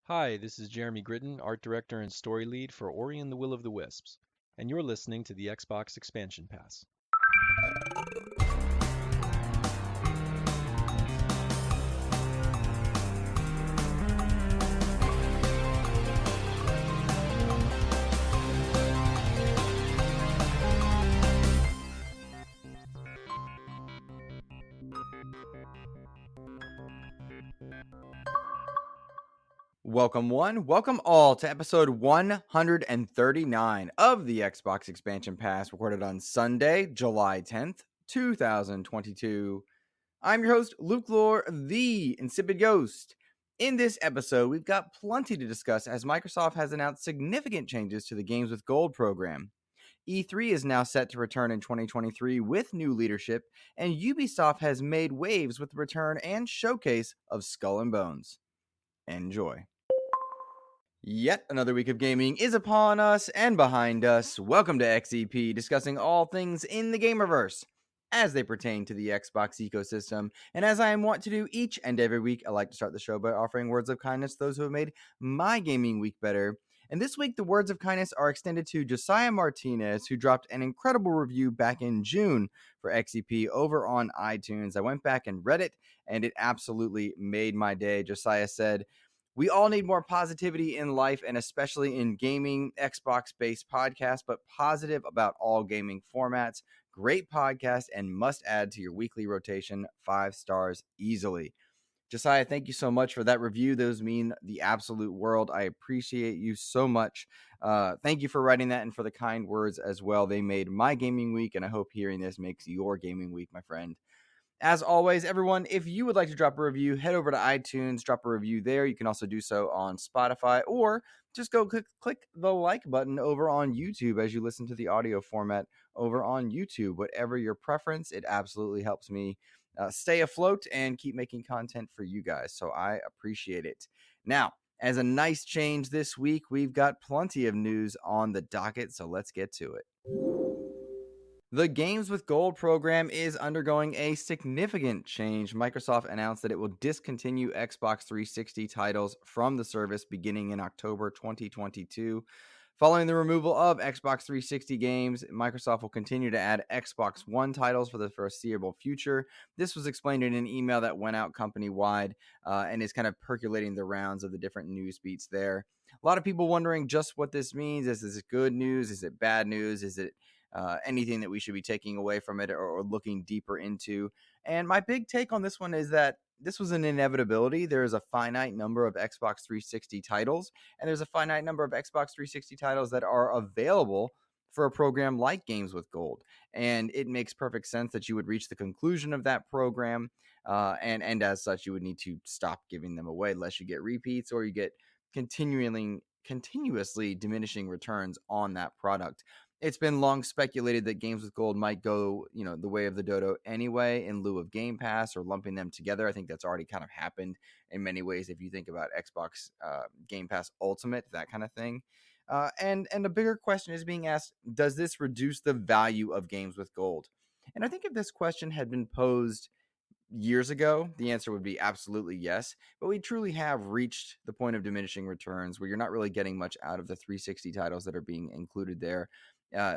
Hi, this is Jeremy Gritton, Art Director and Story Lead for Ori and the Will of the Wisps, and you're listening to the Xbox Expansion Pass. Welcome welcome all to episode 139 of the Xbox Expansion Pass, recorded on Sunday, July 10th, 2022. I'm your host, Luke Lohr, the InsipidGhost. In this episode, we've got plenty to discuss as Microsoft has announced significant changes to the Games with Gold program. E3 is now set to return in 2023 with new leadership, and Ubisoft has made waves with the return and showcase of Skull and Bones. Enjoy. Yet another week of gaming is upon us and behind us. Welcome to XEP, discussing all things in the gamerverse as they pertain to the Xbox ecosystem. And as I am wont to do each and every week, I like to start the show by offering words of kindness to those who have made my gaming week better. And this week, the words of kindness are extended to Josiah Martinez, who dropped an incredible review back in June for XEP over on iTunes. I went back and read it, and it absolutely made my day. Josiah said, "We all need more positivity in life, and especially in gaming, Xbox-based podcasts, but positive about all gaming formats. Great podcast and must add to your weekly rotation. 5 stars easily." Josiah, thank you so much for that review. Those mean the absolute world. I appreciate you so much. Thank you for writing that and for the kind words as well. They made my gaming week, and I hope hearing this makes your gaming week, my friend. As always, everyone, if you would like to drop a review, head over to iTunes, drop a review there. You can also do so on Spotify, or just go click the like button over on YouTube as you listen to the audio format over on YouTube. Whatever your preference, it absolutely helps me stay afloat and keep making content for you guys. So I appreciate it. Now, as a nice change this week, we've got plenty of news on the docket, so let's get to it. The Games with Gold program is undergoing a significant change. Microsoft announced that it will discontinue Xbox 360 titles from the service beginning in October 2022. Following the removal of Xbox 360 games, Microsoft will continue to add Xbox One titles for the foreseeable future. This was explained in an email that went out company-wide and is kind of percolating the rounds of the different news beats there. A lot of people wondering just what this means. Is this good news? Is it bad news? Is it anything that we should be taking away from it or looking deeper into? And my big take on this one is that this was an inevitability. There is a finite number of Xbox 360 titles, and there's a finite number of Xbox 360 titles that are available for a program like Games with Gold. And it makes perfect sense that you would reach the conclusion of that program, and as such, you would need to stop giving them away unless you get repeats or you get continuously diminishing returns on that product. It's been long speculated that Games with Gold might go, the way of the dodo anyway, in lieu of Game Pass or lumping them together. I think that's already kind of happened in many ways if you think about Xbox Game Pass Ultimate, that kind of thing. And a bigger question is being asked, does this reduce the value of Games with Gold? And I think if this question had been posed years ago, the answer would be absolutely yes. But we truly have reached the point of diminishing returns where you're not really getting much out of the 360 titles that are being included there.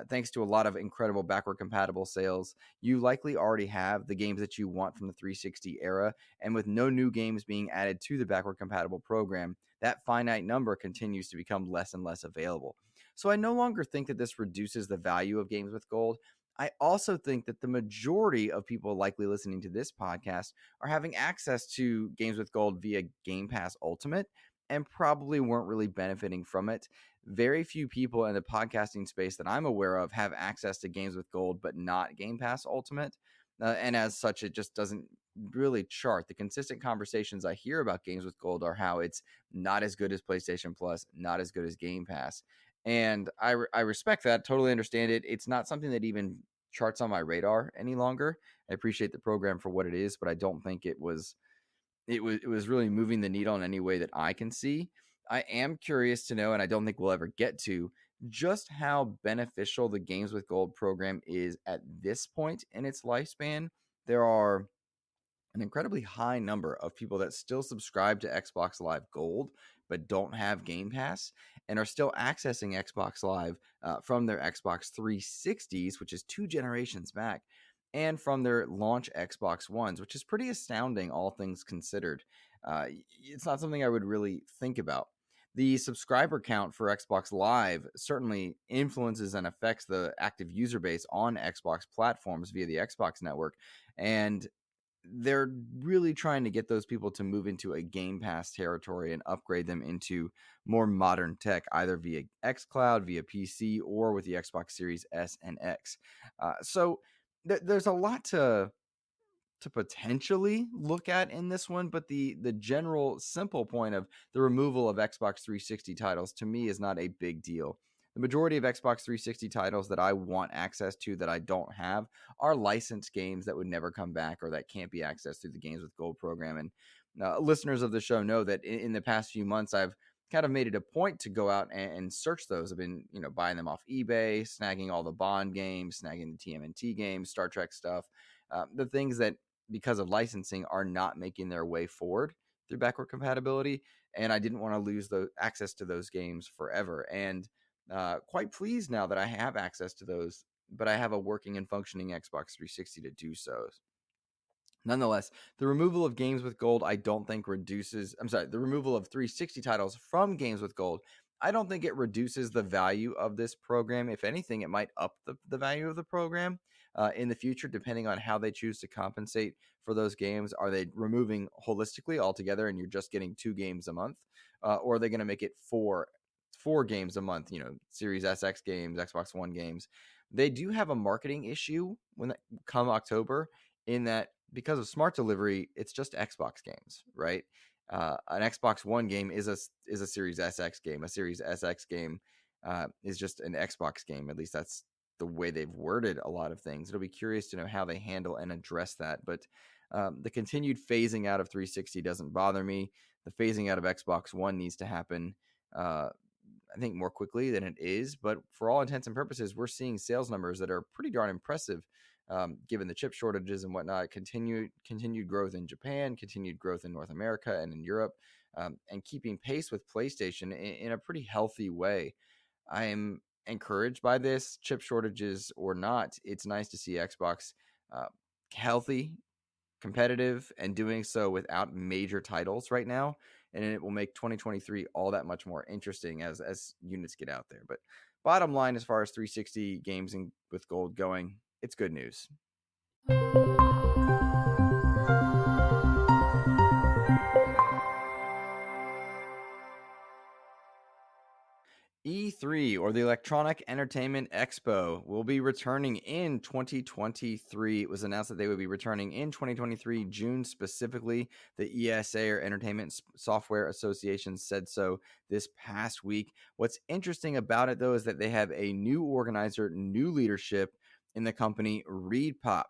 Thanks to a lot of incredible backward compatible sales, you likely already have the games that you want from the 360 era. And with no new games being added to the backward compatible program, that finite number continues to become less and less available. So I no longer think that this reduces the value of Games with Gold. I also think that the majority of people likely listening to this podcast are having access to Games with Gold via Game Pass Ultimate and probably weren't really benefiting from it. Very few people in the podcasting space that I'm aware of have access to Games with Gold, but not Game Pass Ultimate. And as such, it just doesn't really chart. The consistent conversations I hear about Games with Gold are how it's not as good as PlayStation Plus, not as good as Game Pass. And I respect that, totally understand it. It's not something that even charts on my radar any longer. I appreciate the program for what it is, but I don't think it was really moving the needle in any way that I can see. I am curious to know, and I don't think we'll ever get to, just how beneficial the Games with Gold program is at this point in its lifespan. There are an incredibly high number of people that still subscribe to Xbox Live Gold but don't have Game Pass and are still accessing Xbox Live from their Xbox 360s, which is 2 generations back, and from their launch Xbox Ones, which is pretty astounding, all things considered. It's not something I would really think about. The subscriber count for Xbox Live certainly influences and affects the active user base on Xbox platforms via the Xbox network. And they're really trying to get those people to move into a Game Pass territory and upgrade them into more modern tech, either via xCloud, via PC, or with the Xbox Series S and X. So there's a lot to potentially look at in this one, but the general simple point of the removal of Xbox 360 titles to me is not a big deal. The majority of Xbox 360 titles that I want access to that I don't have are licensed games that would never come back or that can't be accessed through the Games with Gold program. And listeners of the show know that in the past few months, I've kind of made it a point to go out and search those. I've been, buying them off eBay, snagging all the Bond games, snagging the TMNT games, Star Trek stuff, the things that because of licensing are not making their way forward through backward compatibility. And I didn't want to lose the access to those games forever. And quite pleased now that I have access to those, but I have a working and functioning Xbox 360 to do so. Nonetheless, the removal of Games with Gold, I don't think the removal of 360 titles from Games with Gold, I don't think it reduces the value of this program. If anything, it might up the value of the program in the future, depending on how they choose to compensate for those games. Are they removing holistically altogether and you're just getting 2 games a month? Or are they going to make it four games a month, Series SX games, Xbox One games? They do have a marketing issue when come October, in that because of smart delivery, it's just Xbox games, right? An Xbox One game is a Series SX game. A Series SX game is just an Xbox game. At least that's the way they've worded a lot of things. It'll be curious to know how they handle and address that. But the continued phasing out of 360 doesn't bother me. The phasing out of Xbox One needs to happen, I think, more quickly than it is. But for all intents and purposes, we're seeing sales numbers that are pretty darn impressive. Given the chip shortages and whatnot, continued growth in Japan, continued growth in North America and in Europe, and keeping pace with PlayStation in a pretty healthy way. I am encouraged by this, chip shortages or not. It's nice to see Xbox healthy, competitive, and doing so without major titles right now. And it will make 2023 all that much more interesting as units get out there. But bottom line, as far as 360 games with Gold going, it's good news. E3, or the Electronic Entertainment Expo, will be returning in 2023. It was announced that they would be returning in 2023, June specifically. The ESA, or Entertainment Software Association, said so this past week. What's interesting about it, though, is that they have a new organizer, new leadership in the company, ReedPop.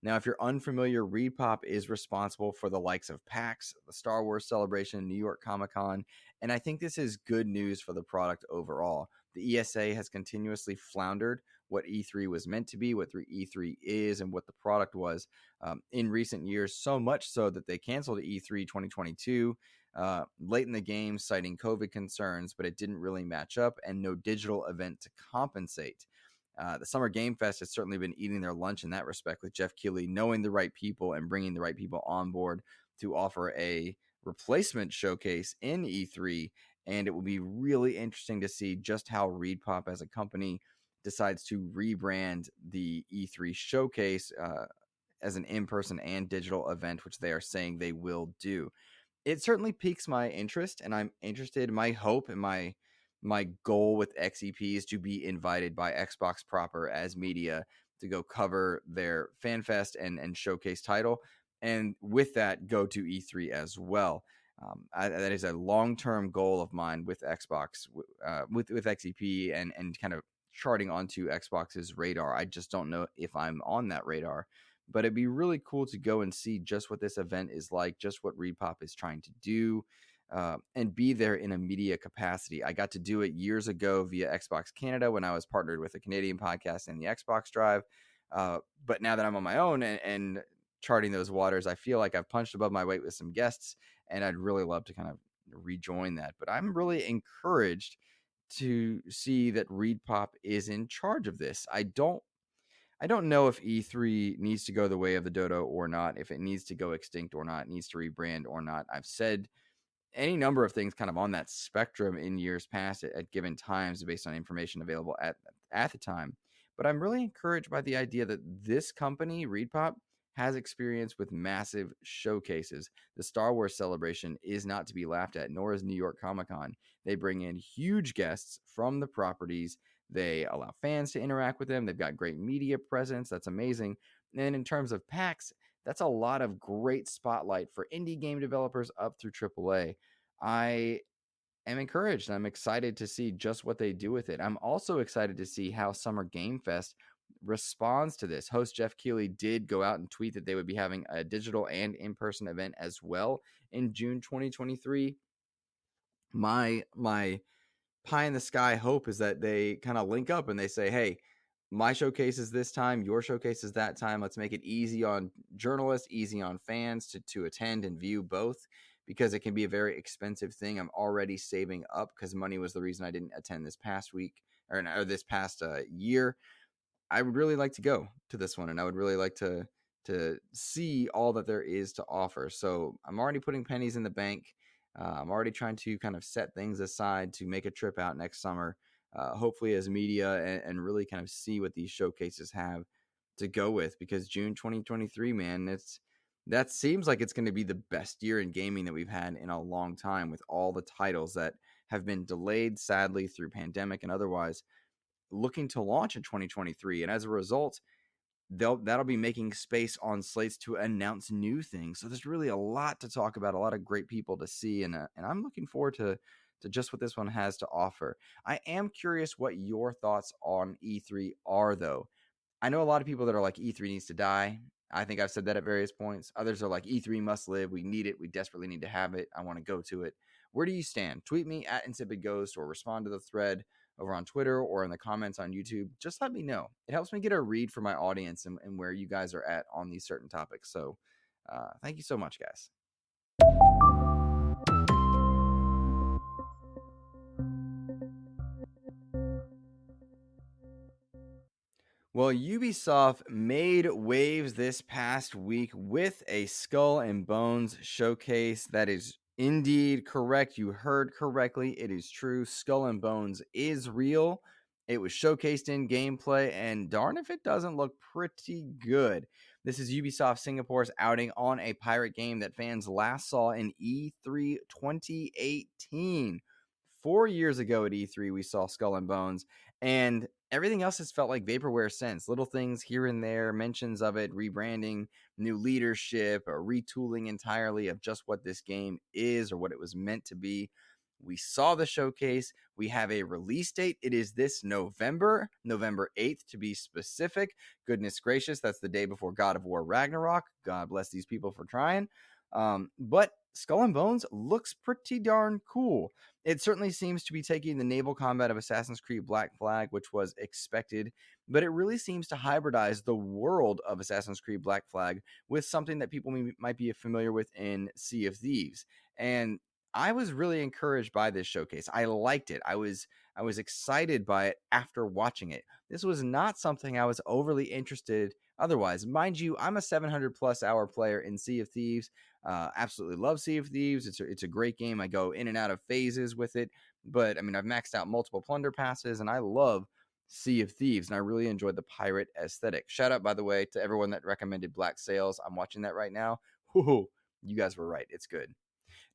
Now, if you're unfamiliar, ReedPop is responsible for the likes of PAX, the Star Wars Celebration, New York Comic-Con, and I think this is good news for the product overall. The ESA has continuously floundered what E3 was meant to be, what E3 is, and what the product was in recent years, so much so that they canceled E3 2022 late in the game, citing COVID concerns, but it didn't really match up, and no digital event to compensate. The Summer Game Fest has certainly been eating their lunch in that respect, with Jeff Keighley knowing the right people and bringing the right people on board to offer a replacement showcase in E3. And it will be really interesting to see just how ReedPop as a company decides to rebrand the E3 showcase as an in-person and digital event, which they are saying they will do. It certainly piques my interest, and I'm interested. My hope and my goal with XEP is to be invited by Xbox proper as media to go cover their FanFest and showcase title, and with that, go to E3 as well. That is a long-term goal of mine with Xbox, with XEP, and kind of charting onto Xbox's radar. I just don't know if I'm on that radar, but it'd be really cool to go and see just what this event is like, just what ReedPop is trying to do. And be there in a media capacity. I got to do it years ago via Xbox Canada when I was partnered with a Canadian podcast and the Xbox Drive. But now that I'm on my own and charting those waters. I feel like I've punched above my weight with some guests, and I'd really love to kind of rejoin that. But I'm really encouraged to see that ReedPop is in charge of this. I don't know if E3 needs to go the way of the dodo or not, if it needs to go extinct or not, needs to rebrand or not. I've said any number of things kind of on that spectrum in years past at given times based on information available at the time. But I'm really encouraged by the idea that this company, ReedPop, has experience with massive showcases. The Star Wars celebration is not to be laughed at, nor is New York Comic Con. They bring in huge guests from the properties. They allow fans to interact with them. They've got great media presence. That's amazing. And in terms of PAX, that's a lot of great spotlight for indie game developers up through AAA. I am encouraged. I'm excited to see just what they do with it. I'm also excited to see how Summer Game Fest responds to this. Host Jeff Keighley did go out and tweet that they would be having a digital and in-person event as well in June 2023. My pie in the sky hope is that they kind of link up and they say, hey, my showcase is this time, your showcase is that time. Let's make it easy on journalists, easy on fans to attend and view both, because it can be a very expensive thing. I'm already saving up because money was the reason I didn't attend this past week or this past year. I would really like to go to this one, and I would really like to see all that there is to offer. So I'm already putting pennies in the bank. I'm already trying to kind of set things aside to make a trip out next summer, hopefully as media, and really kind of see what these showcases have to go with, because June 2023, man, that seems like it's going to be the best year in gaming that we've had in a long time, with all the titles that have been delayed, sadly, through pandemic and otherwise, looking to launch in 2023. And as a result, that'll be making space on slates to announce new things. So there's really a lot to talk about, a lot of great people to see, and I'm looking forward to just what this one has to offer. I am curious what your thoughts on E3 are, though. I know a lot of people that are like, E3 needs to die. I think I've said that at various points. Others are like, E3 must live. We need it. We desperately need to have it. I want to go to it. Where do you stand? Tweet me at InsipidGhost or respond to the thread over on Twitter or in the comments on YouTube. Just let me know. It helps me get a read for my audience and where you guys are at on these certain topics. So thank you so much, guys. Well, Ubisoft made waves this past week with a Skull and Bones showcase. That is indeed correct. You heard correctly. It is true. Skull and Bones is real. It was showcased in gameplay, and darn if it doesn't look pretty good. This is Ubisoft Singapore's outing on a pirate game that fans last saw in E3 2018. 4 years ago at E3, we saw Skull and Bones, and everything else has felt like vaporware since. Little things here and there, mentions of it, rebranding, new leadership, or retooling entirely of just what this game is or what it was meant to be. We saw the showcase. We have a release date. It is this November 8th to be specific. Goodness gracious, that's the day before God of War Ragnarok. God bless these people for trying. But Skull and Bones looks pretty darn cool. It certainly seems to be taking the naval combat of Assassin's Creed Black Flag, which was expected, but it really seems to hybridize the world of Assassin's Creed Black Flag with something that people might be familiar with in Sea of Thieves. And I was really encouraged by this showcase. I liked it. I was excited by it after watching it. This was not something I was overly interested otherwise. Mind you, I'm a 700 plus hour player in Sea of Thieves. Absolutely love Sea of Thieves. It's a great game. I go in and out of phases with it, but I mean, I've maxed out multiple plunder passes, and I love Sea of Thieves, and I really enjoyed the pirate aesthetic. Shout out, by the way, to everyone that recommended Black Sails. I'm watching that right now. Whoo, you guys were right. It's good.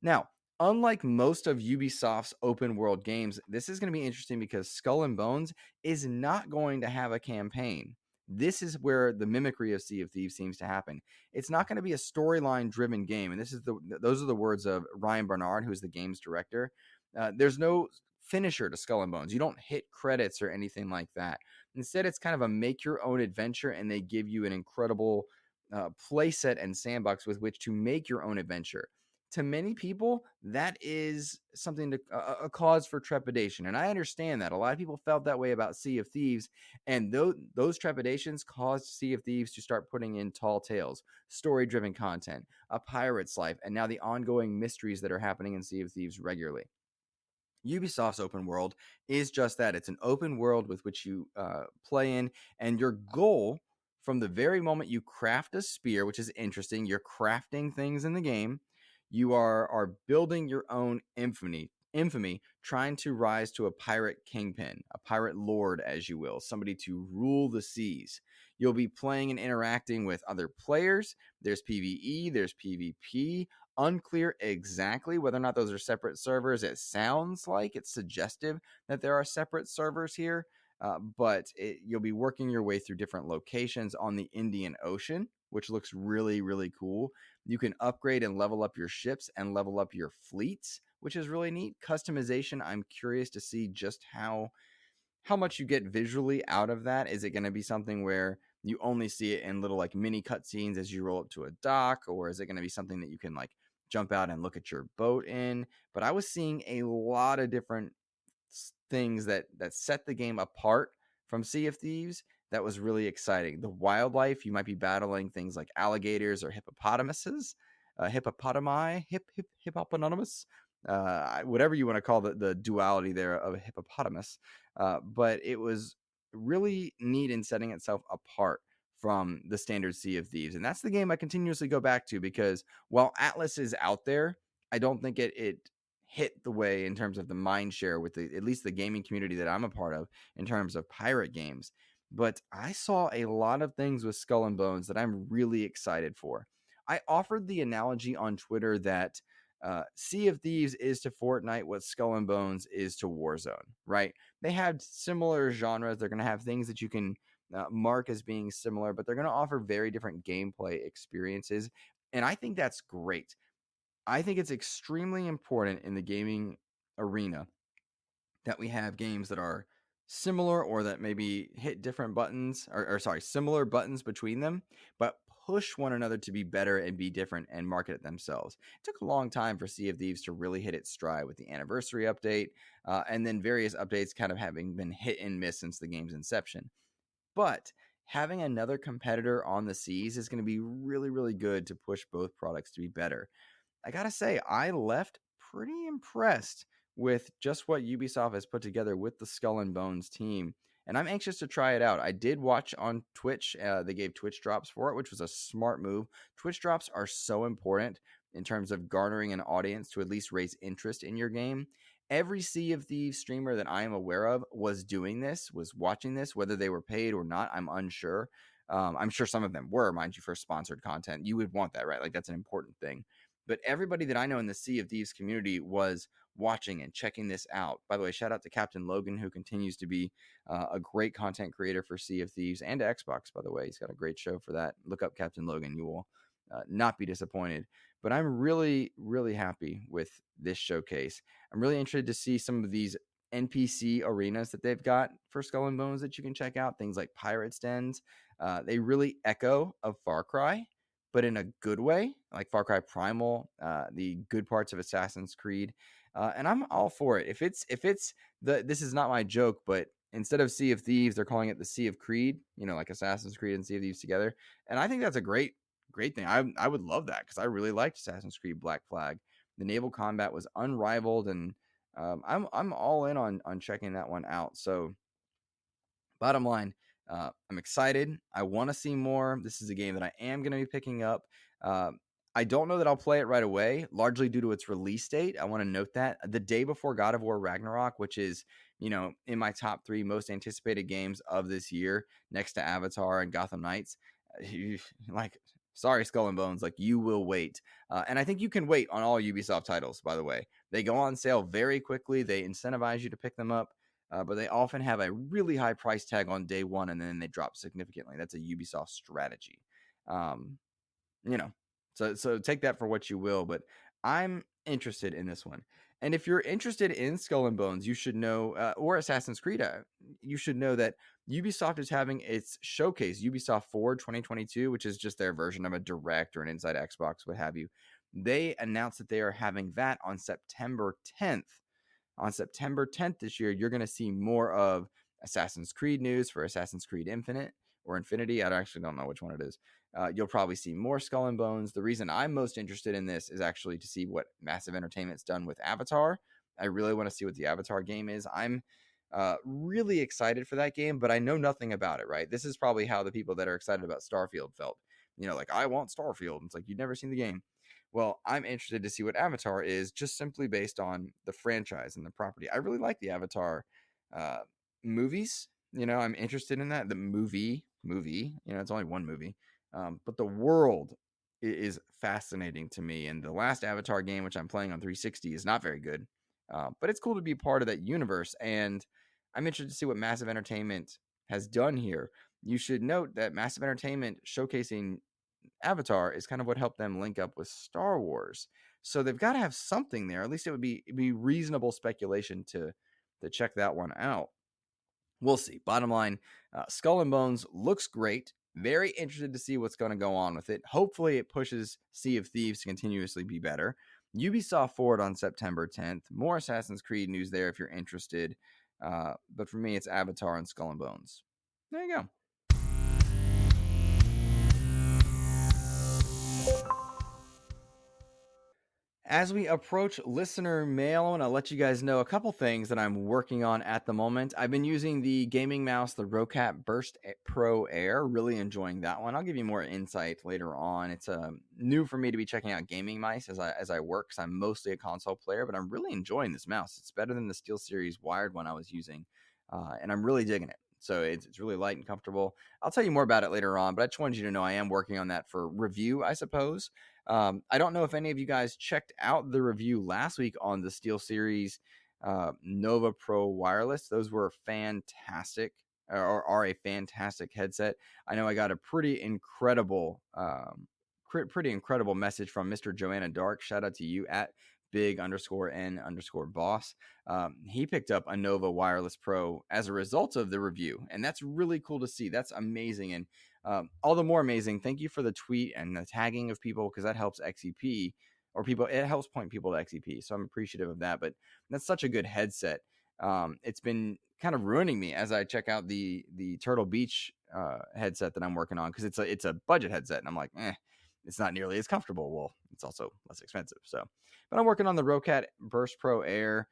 Now, unlike most of Ubisoft's open world games, this is going to be interesting because Skull and Bones is not going to have a campaign. This is where the mimicry of Sea of Thieves seems to happen. It's not going to be a storyline driven game. And those are the words of Ryan Bernard, who's the game's director. There's no finisher to Skull and Bones. You don't hit credits or anything like that. Instead, it's kind of a make your own adventure, and they give you an incredible playset and sandbox with which to make your own adventure. to many people, that is something to a cause for trepidation. And I understand that. A lot of people felt that way about Sea of Thieves, and those trepidations caused Sea of Thieves to start putting in tall tales, story-driven content, a pirate's life, and now the ongoing mysteries that are happening in Sea of Thieves regularly. Ubisoft's open world is just that. It's an open world with which you play in, and your goal from the very moment you craft a spear, which is interesting, you're crafting things in the game. You are building your own infamy, trying to rise to a pirate kingpin, a pirate lord, as you will, somebody to rule the seas. You'll be playing and interacting with other players. There's PvE, there's PvP. Unclear exactly whether or not those are separate servers. It sounds like it's suggestive that there are separate servers here, but you'll be working your way through different locations on the Indian Ocean, which looks really, really cool. You can upgrade and level up your ships and level up your fleets, which is really neat. Customization, I'm curious to see just how much you get visually out of that. Is it going to be something where you only see it in little like mini cutscenes as you roll up to a dock, or is it going to be something that you can like jump out and look at your boat in? But I was seeing a lot of different things that set the game apart from Sea of Thieves. That was really exciting. The wildlife, you might be battling things like alligators or hippopotamuses, hippopotamus, whatever you want to call the duality there of a hippopotamus. But it was really neat in setting itself apart from the standard Sea of Thieves. And that's the game I continuously go back to, because while Atlas is out there, I don't think it hit the way in terms of the mind share with at least the gaming community that I'm a part of in terms of pirate games. But I saw a lot of things with Skull and Bones that I'm really excited for. I offered the analogy on Twitter that Sea of Thieves is to Fortnite what Skull and Bones is to Warzone, right? They have similar genres. They're going to have things that you can mark as being similar, but they're going to offer very different gameplay experiences. And I think that's great. I think it's extremely important in the gaming arena that we have games that are similar, or that maybe hit different buttons, or sorry, similar buttons between them, but push one another to be better and be different and market it themselves. It took a long time for Sea of Thieves to really hit its stride with the anniversary update, and then various updates kind of having been hit and miss since the game's inception. But having another competitor on the seas is going to be really, really good to push both products to be better. I gotta say, I left pretty impressed with just what Ubisoft has put together with the Skull and Bones team, and I'm anxious to try it out. I did watch on Twitch. They gave Twitch drops for it, which was a smart move. Twitch drops are so important in terms of garnering an audience to at least raise interest in your game. Every Sea of Thieves streamer that I am aware of was doing this, was watching this, whether they were paid or not, I'm unsure. I'm sure some of them were, mind you, for sponsored content. You would want that, right? Like, that's an important thing. But everybody that I know in the Sea of Thieves community was watching and checking this out. By the way, shout out to Captain Logan, who continues to be a great content creator for Sea of Thieves and Xbox, by the way. He's got a great show for that. Look up Captain Logan. You will not be disappointed. But I'm really, really happy with this showcase. I'm really interested to see some of these NPC arenas that they've got for Skull and Bones that you can check out. Things like Pirates Dens. They really echo of Far Cry, but in a good way, like Far Cry Primal, the good parts of Assassin's Creed, and I'm all for it. If it's this is not my joke, but instead of Sea of Thieves, they're calling it the Sea of Creed. You know, like Assassin's Creed and Sea of Thieves together, and I think that's a great thing. I would love that, because I really liked Assassin's Creed Black Flag. The naval combat was unrivaled, and I'm all in on checking that one out. So, bottom line, I'm excited. I want to see more. This is a game that I am going to be picking up. I don't know that I'll play it right away, largely due to its release date. I want to note that the day before God of War Ragnarok, which is, in my top 3 most anticipated games of this year, next to Avatar and Gotham Knights, like, sorry, Skull and Bones, like, you will wait. And I think you can wait on all Ubisoft titles, by the way. They go on sale very quickly. They incentivize you to pick them up. But they often have a really high price tag on day one, and then they drop significantly. That's a Ubisoft strategy. You know, so take that for what you will. But I'm interested in this one. And if you're interested in Skull and Bones, you should know, or Assassin's Creed, you should know that Ubisoft is having its showcase, Ubisoft Forward 2022, which is just their version of a direct or an Inside Xbox, what have you. They announced that they are having that on September 10th. On September 10th this year, you're going to see more of Assassin's Creed news for Assassin's Creed Infinite or Infinity. I actually don't know which one it is. You'll probably see more Skull and Bones. The reason I'm most interested in this is actually to see what Massive Entertainment's done with Avatar. I really want to see what the Avatar game is. I'm really excited for that game, but I know nothing about it, right? This is probably how the people that are excited about Starfield felt. Like, I want Starfield. It's like, you've never seen the game. Well, I'm interested to see what Avatar is, just simply based on the franchise and the property. I really like the Avatar uh, movies. I'm interested in that. The movie, it's only one movie. But the world is fascinating to me. And the last Avatar game, which I'm playing on 360, is not very good. But it's cool to be part of that universe. And I'm interested to see what Massive Entertainment has done here. You should note that Massive Entertainment showcasing Avatar is kind of what helped them link up with Star Wars. So they've got to have something there. At least it'd be reasonable speculation to check that one out. We'll see. Bottom line, Skull and Bones looks great. Very interested to see what's going to go on with it. Hopefully it pushes Sea of Thieves to continuously be better. Ubisoft Forward on September 10th. More Assassin's Creed news there if you're interested. But for me, it's Avatar and Skull and Bones. There you go. As we approach listener mail, I want to let you guys know a couple things that I'm working on at the moment. I've been using the gaming mouse, the Rocat Burst Pro Air. Really enjoying that one. I'll give you more insight later on. It's new for me to be checking out gaming mice as I work, because I'm mostly a console player, but I'm really enjoying this mouse. It's better than the SteelSeries wired one I was using, and I'm really digging it. So it's really light and comfortable. I'll tell you more about it later on, but I just wanted you to know I am working on that for review, I suppose. I don't know if any of you guys checked out the review last week on the SteelSeries Nova Pro Wireless. Those were fantastic, or are a fantastic headset. I know I got a pretty incredible message from Mr. Joanna Dark. Shout out to you at big_n_boss. He picked up a Nova Wireless Pro as a result of the review, and that's really cool to see. That's amazing. And all the more amazing, thank you for the tweet and the tagging of people, because that helps XEP, or people, it helps point people to XEP. So I'm appreciative of that. But that's such a good headset. It's been kind of ruining me as I check out the Turtle Beach headset that I'm working on, because it's a budget headset, and I'm like, it's not nearly as comfortable. Well, it's also less expensive. So, but I'm working on the Rocat Burst Pro Air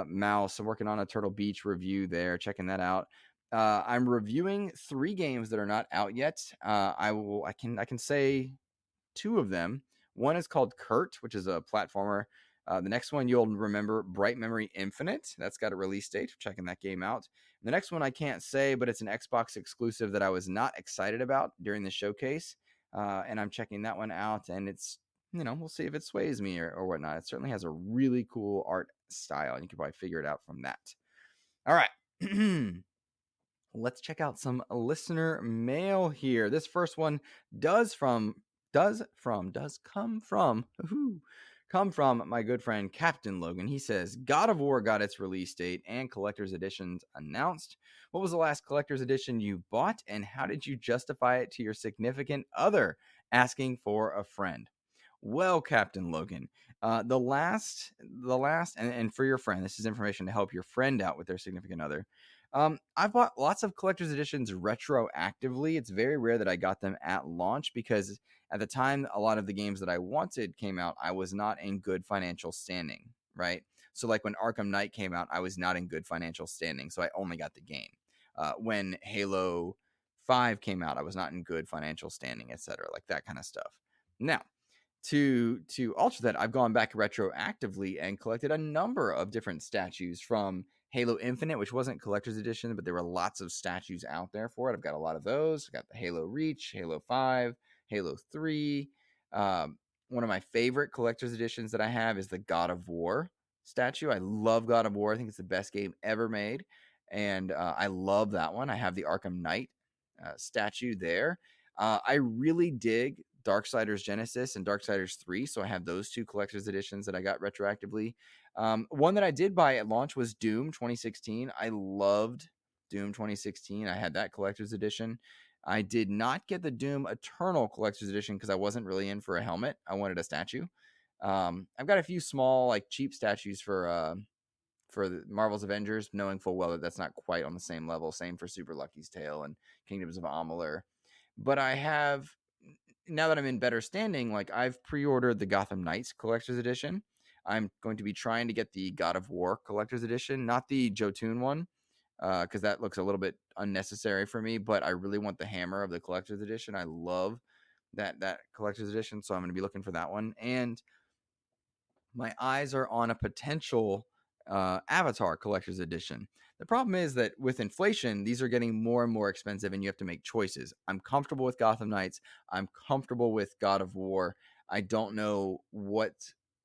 mouse. I'm working on a Turtle Beach review there, checking that out. I'm reviewing 3 games that are not out yet. I can say 2 of them. One is called Kurt, which is a platformer. The next one you'll remember, Bright Memory Infinite. That's got a release date. Checking that game out. The next one I can't say, but it's an Xbox exclusive that I was not excited about during the showcase. And I'm checking that one out, and it's, we'll see if it sways me or whatnot. It certainly has a really cool art style, and you can probably figure it out from that. All right. Let's check out some listener mail here. This first one does come from my good friend Captain Logan. He says, God of War got its release date and collector's editions announced. What was the last collector's edition you bought, and how did you justify it to your significant other? Asking for a friend. Well, Captain Logan, the last, and for your friend, this is information to help your friend out with their significant other. I've bought lots of collector's editions retroactively. It's very rare that I got them at launch, because at the time a lot of the games that I wanted came out, I was not in good financial standing, right? So like when Arkham Knight came out, I was not in good financial standing, so I only got the game. When Halo 5 came out, I was not in good financial standing, etc., like that kind of stuff. Now, to alter that, I've gone back retroactively and collected a number of different statues from Halo Infinite, which wasn't collector's edition, but there were lots of statues out there for it. I've got a lot of those. I got the Halo Reach, Halo 5, Halo 3. One of my favorite collector's editions that I have is the God of War statue. I love God of War. I think it's the best game ever made, and I love that one. I have the Arkham Knight statue there. I really dig Darksiders Genesis and Darksiders 3, so I have those 2 collector's editions that I got retroactively. One that I did buy at launch was Doom 2016. I loved Doom 2016. I had that collector's edition. I did not get the Doom Eternal collector's edition because I wasn't really in for a helmet. I wanted a statue. I've got a few small, like, cheap statues for the Marvel's Avengers, knowing full well that that's not quite on the same level. Same for Super Lucky's Tale and Kingdoms of Amalur. But I have, now that I'm in better standing, like, I've pre-ordered the Gotham Knights Collector's Edition. I'm going to be trying to get the God of War Collector's Edition, not the Jotun one, because that looks a little bit unnecessary for me. But I really want the Hammer of the Collector's Edition. I love that Collector's Edition, so I'm going to be looking for that one. And my eyes are on a potential Avatar Collector's Edition. The problem is that with inflation, these are getting more and more expensive, and you have to make choices. I'm comfortable with Gotham Knights. I'm comfortable with God of War. I don't know what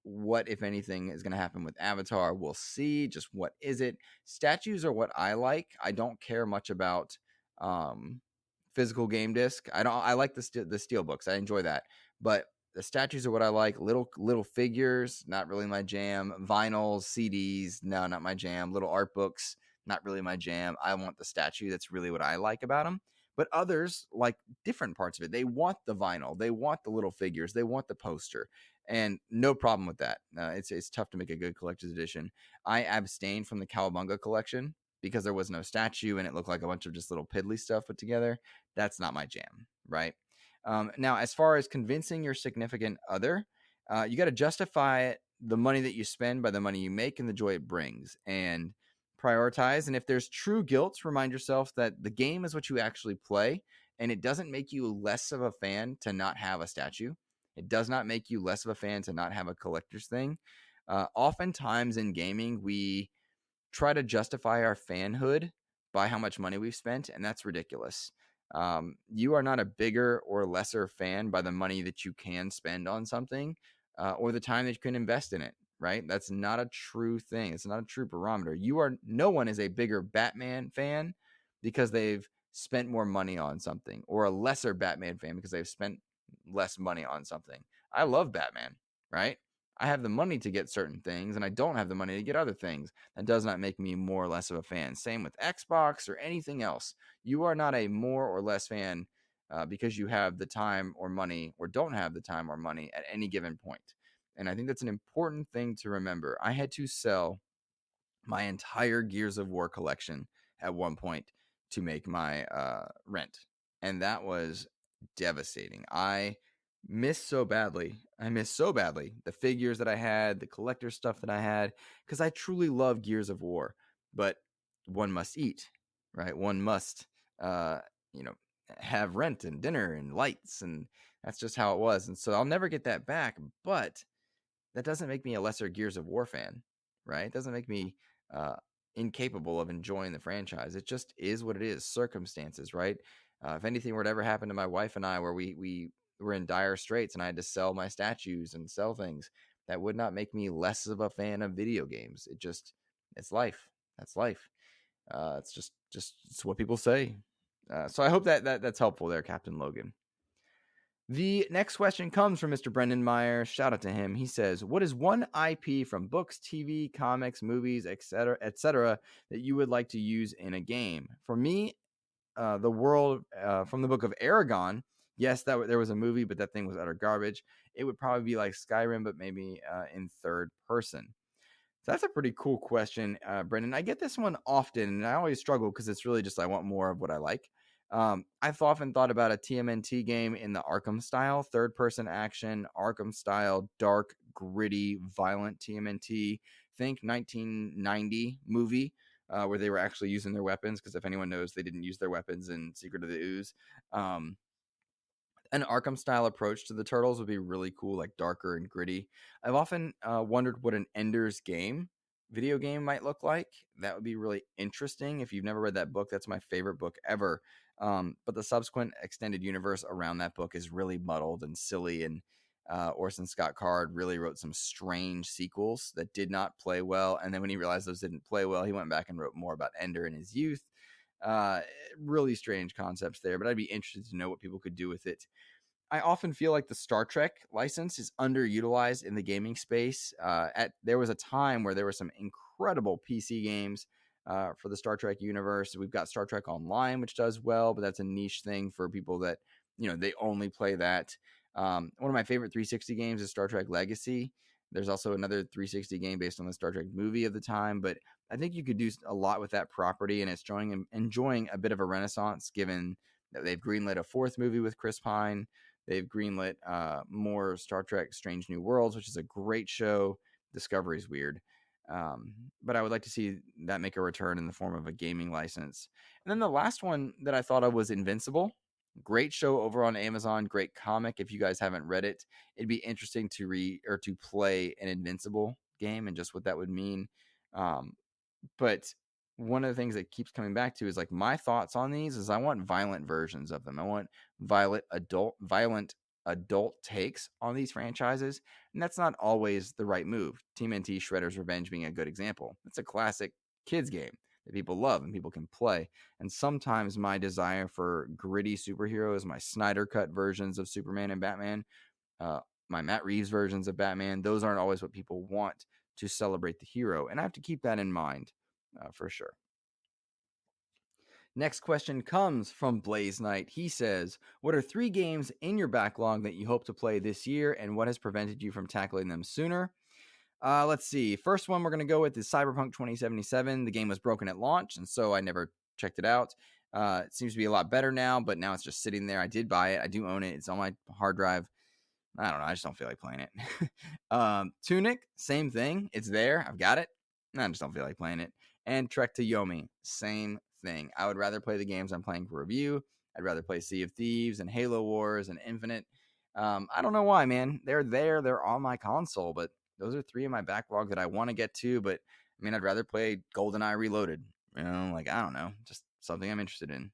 if anything is going to happen with Avatar. We'll see. Just what is it? Statues are what I like. I don't care much about physical game disc. I like the steel books. I enjoy that, but the statues are what I like. Little figures, not really my jam. Vinyls, CDs, no, not my jam. Little art books, not really my jam. I want the statue. That's really what I like about them. But others like different parts of it. They want the vinyl. They want the little figures. They want the poster. And no problem with that. It's tough to make a good collector's edition. I abstained from the Cowabunga collection because there was no statue and it looked like a bunch of just little piddly stuff put together. That's not my jam, right? Now, as far as convincing your significant other, you got to justify the money that you spend by the money you make and the joy it brings, and prioritize. And if there's true guilt, remind yourself that the game is what you actually play, and it doesn't make you less of a fan to not have a statue. It does not make you less of a fan to not have a collector's thing. Oftentimes in gaming, we try to justify our fanhood by how much money we've spent, and that's ridiculous. You are not a bigger or lesser fan by the money that you can spend on something or the time that you can invest in it, right? That's not a true thing. It's not a true barometer. No one is a bigger Batman fan because they've spent more money on something, or a lesser Batman fan because they've spent less money on something. I love Batman, right? I have the money to get certain things, and I don't have the money to get other things. That does not make me more or less of a fan. Same with Xbox or anything else. You are not a more or less fan because you have the time or money, or don't have the time or money at any given point. And I think that's an important thing to remember. I had to sell my entire Gears of War collection at one point to make my rent. And that was devastating. I miss so badly the figures that I had, the collector stuff that I had, because I truly love Gears of War. But one must eat, right? One must, you know, have rent and dinner and lights, and that's just how it was. And so I'll never get that back. But that doesn't make me a lesser Gears of War fan, right? It doesn't make me incapable of enjoying the franchise. It just is what it is. Circumstances, right? If anything were to ever happen to my wife and I, where we were in dire straits and I had to sell my statues and sell things, that would not make me less of a fan of video games. It's life. That's life. It's just it's what people say. So I hope that's helpful there, Captain Logan. The next question comes from Mr. Brendan Meyer. Shout out to him. He says, what is one IP from books, TV, comics, movies, etc., that you would like to use in a game? For me, the world from the book of Aragon, yes, there was a movie, but that thing was utter garbage. It would probably be like Skyrim, but maybe in third person. So that's a pretty cool question, Brendan. I get this one often, and I always struggle because it's really just I want more of what I like. I've often thought about a TMNT game in the Arkham style, third-person action, Arkham style, dark, gritty, violent TMNT. Think 1990 movie where they were actually using their weapons, because if anyone knows, they didn't use their weapons in Secret of the Ooze. An Arkham style approach to the Turtles would be really cool, like darker and gritty. I've often wondered what an Ender's Game video game might look like. That would be really interesting. If you've never read that book, that's my favorite book ever. But the subsequent extended universe around that book is really muddled and silly, and Orson Scott Card really wrote some strange sequels that did not play well. And then when he realized those didn't play well, he went back and wrote more about Ender in his youth. Really strange concepts there, but I'd be interested to know what people could do with it. I often feel like the Star Trek license is underutilized in the gaming space. There was a time where there were some incredible PC games for the Star Trek universe. We've got Star Trek Online, which does well, but that's a niche thing for people that, they only play that. One of my favorite 360 games is Star Trek Legacy. There's also another 360 game based on the Star Trek movie of the time, but I think you could do a lot with that property, and it's enjoying a bit of a renaissance given that they've greenlit a fourth movie with Chris Pine. They've greenlit more Star Trek Strange New Worlds, which is a great show. Discovery's weird. But I would like to see that make a return in the form of a gaming license. And then the last one that I thought of was Invincible. Great show over on Amazon. Great comic. If you guys haven't read it, it'd be interesting to read or to play an Invincible game and just what that would mean. But one of the things that keeps coming back to is like my thoughts on these is I want violent versions of them. I want violent adult takes on these franchises, and that's not always the right move. TMNT Shredder's Revenge being a good example. It's a classic kids game that people love and people can play. And sometimes my desire for gritty superheroes, my Snyder cut versions of Superman and Batman, my Matt Reeves versions of Batman, those aren't always what people want to celebrate the hero. And I have to keep that in mind for sure. Next question comes from Blaze Knight. He says, what are 3 games in your backlog that you hope to play this year, and what has prevented you from tackling them sooner? Let's see. First one we're going to go with is Cyberpunk 2077. The game was broken at launch, and so I never checked it out. It seems to be a lot better now, but now it's just sitting there. I did buy it. I do own it. It's on my hard drive. I don't know. I just don't feel like playing it. Tunic, same thing. It's there. I've got it. I just don't feel like playing it. And Trek to Yomi, same thing. I would rather play the games I'm playing for review. I'd rather play Sea of Thieves and Halo Wars and Infinite. I don't know why, man. They're there. They're on my console, but those are 3 in my backlog that I want to get to. But I mean, I'd rather play GoldenEye Reloaded. You know, like, I don't know. Just something I'm interested in.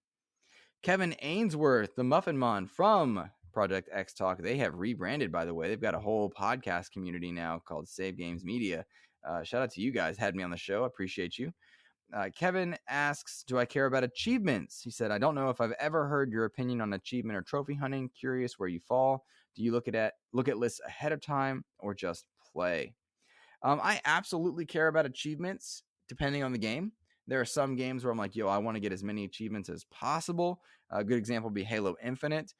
Kevin Ainsworth, the Muffin Mon from Project X Talk. They have rebranded, by the way. They've got a whole podcast community now called Save Games Media. Shout out to you guys. Had me on the show. Appreciate you. Kevin asks, do I care about achievements? He said, I don't know if I've ever heard your opinion on achievement or trophy hunting. Curious where you fall. Do you look at lists ahead of time or just play? I absolutely care about achievements depending on the game. There are some games where I'm like, I want to get as many achievements as possible. A good example would be Halo Infinite.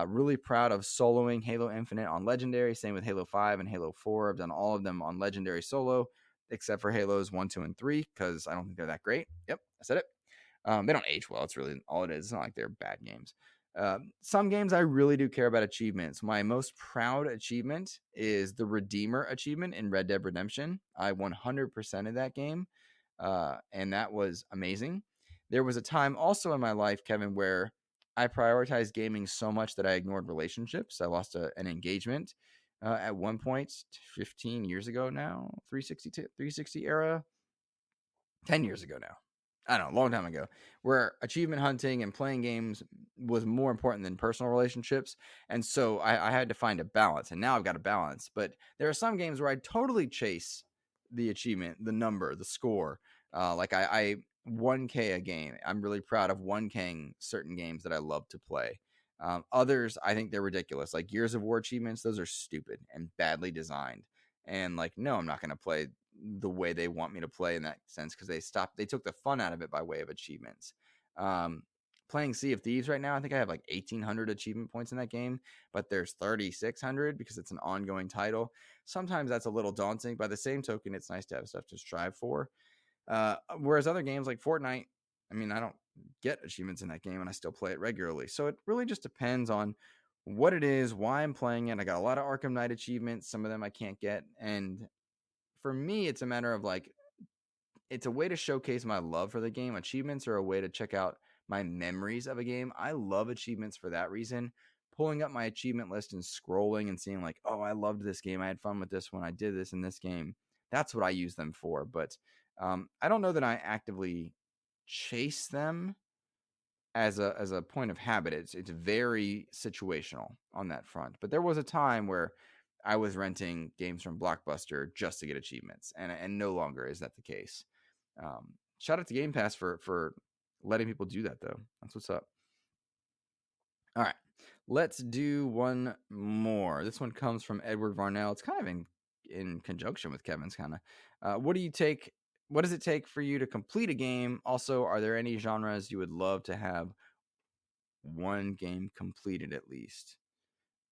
Really proud of soloing Halo Infinite on Legendary. Same with Halo 5 and Halo 4. I've done all of them on Legendary solo, except for Halos 1, 2, and 3, because I don't think they're that great. Yep, I said it. They don't age well. It's really all it is. It's not like they're bad games. Some games I really do care about achievements. My most proud achievement is the Redeemer achievement in Red Dead Redemption. I 100%ed that game, and that was amazing. There was a time also in my life, Kevin, where I prioritized gaming so much that I ignored relationships. I lost an engagement at one point 15 years ago now, 360 era, 10 years ago now. I don't know, a long time ago, where achievement hunting and playing games was more important than personal relationships. And so I had to find a balance. And now I've got a balance. But there are some games where I totally chase the achievement, the number, the score. Like I 1K a game. I'm really proud of 1King certain games that I love to play. Others, I think they're ridiculous. Like Gears of War achievements, those are stupid and badly designed. And like, no, I'm not going to play the way they want me to play in that sense because they took the fun out of it by way of achievements. Playing Sea of Thieves right now, I think I have like 1,800 achievement points in that game, but there's 3,600 because it's an ongoing title. Sometimes that's a little daunting. By the same token, it's nice to have stuff to strive for. Whereas other games like Fortnite, I mean, I don't get achievements in that game and I still play it regularly. So it really just depends on what it is, why I'm playing it. I got a lot of Arkham Knight achievements. Some of them I can't get. And for me, it's a matter of like, it's a way to showcase my love for the game. Achievements are a way to check out my memories of a game. I love achievements for that reason. Pulling up my achievement list and scrolling and seeing like, oh, I loved this game. I had fun with this one. I did this in this game. That's what I use them for. But I don't know that I actively chase them as a point of habit. It's very situational on that front. But there was a time where I was renting games from Blockbuster just to get achievements, and no longer is that the case. Shout out to Game Pass for letting people do that, though. That's what's up. All right, let's do one more. This one comes from Edward Varnell. It's kind of in conjunction with Kevin's kind of. What does it take for you to complete a game? Also, are there any genres you would love to have one game completed at least?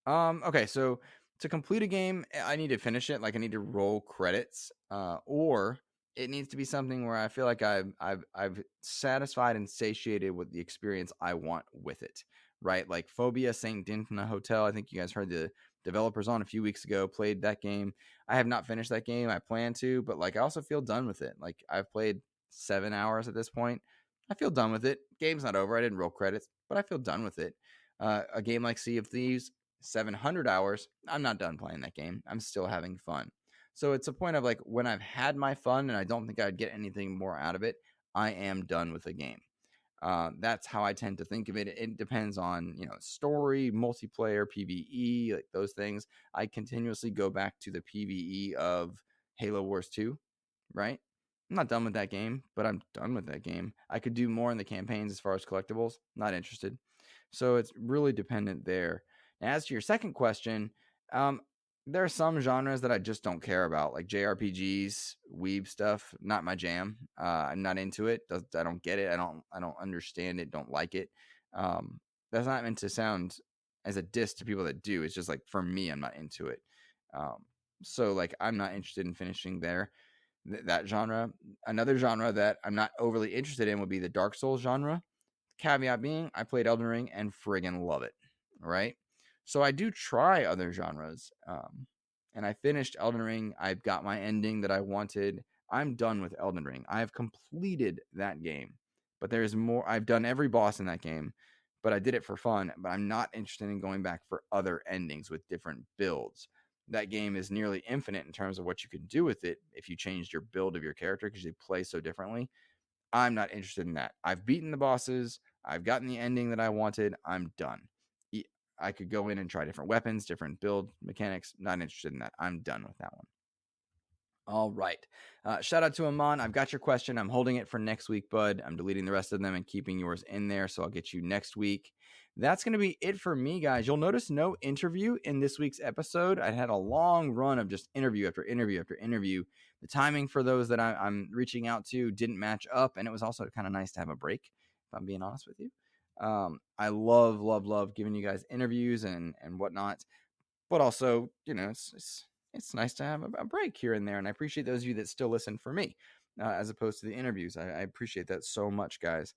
Okay, so to complete a game, I need to finish it. Like I need to roll credits, or it needs to be something where I feel like I've satisfied and satiated with the experience I want with it. Right, like Phobia Saint Dintina Hotel. I think you guys heard the developers on a few weeks ago. Played that game. I have not finished that game. I plan to, but like I also feel done with it. Like I've played 7 hours at this point. I feel done with it. Game's not over. I didn't roll credits, but I feel done with it. A game like Sea of Thieves, 700 hours. I'm not done playing that game. I'm still having fun. So it's a point of like when I've had my fun and I don't think I'd get anything more out of it, I am done with the game. That's how I tend to think of it. It depends on, story, multiplayer, PvE, like those things. I continuously go back to the PvE of Halo Wars 2, right? I'm not done with that game, but I'm done with that game. I could do more in the campaigns as far as collectibles. Not interested. So it's really dependent there. And as to your second question, um, there are some genres that I just don't care about, like JRPGs, weeb stuff. Not my jam. I'm not into it. I don't get it. I don't understand it. Don't like it. That's not meant to sound as a diss to people that do. It's just like for me, I'm not into it. Um, so like I'm not interested in finishing there. That genre. Another genre that I'm not overly interested in would be the Dark Souls genre. Caveat being, I played Elden Ring and friggin' love it. Right? So I do try other genres. And I finished Elden Ring. I've got my ending that I wanted. I'm done with Elden Ring. I have completed that game. But there's more. I've done every boss in that game, but I did it for fun. But I'm not interested in going back for other endings with different builds. That game is nearly infinite in terms of what you can do with it if you changed your build of your character because they play so differently. I'm not interested in that. I've beaten the bosses. I've gotten the ending that I wanted. I'm done. I could go in and try different weapons, different build mechanics. Not interested in that. I'm done with that one. All right. Shout out to Aman. I've got your question. I'm holding it for next week, bud. I'm deleting the rest of them and keeping yours in there. So I'll get you next week. That's going to be it for me, guys. You'll notice no interview in this week's episode. I had a long run of just interview after interview after interview. The timing for those that I'm reaching out to didn't match up. And it was also kind of nice to have a break, if I'm being honest with you. I love giving you guys interviews and whatnot. But also, it's nice to have a break here and there. And I appreciate those of you that still listen for me, as opposed to the interviews. I appreciate that so much, guys.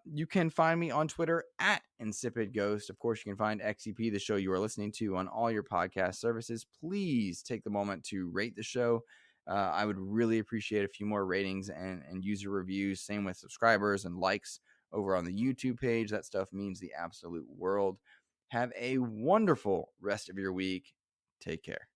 You can find me on Twitter at InsipidGhost. Of course, you can find XEP, the show you are listening to, on all your podcast services. Please take the moment to rate the show. I would really appreciate a few more ratings and user reviews. Same with subscribers and likes over on the YouTube page. That stuff means the absolute world. Have a wonderful rest of your week. Take care.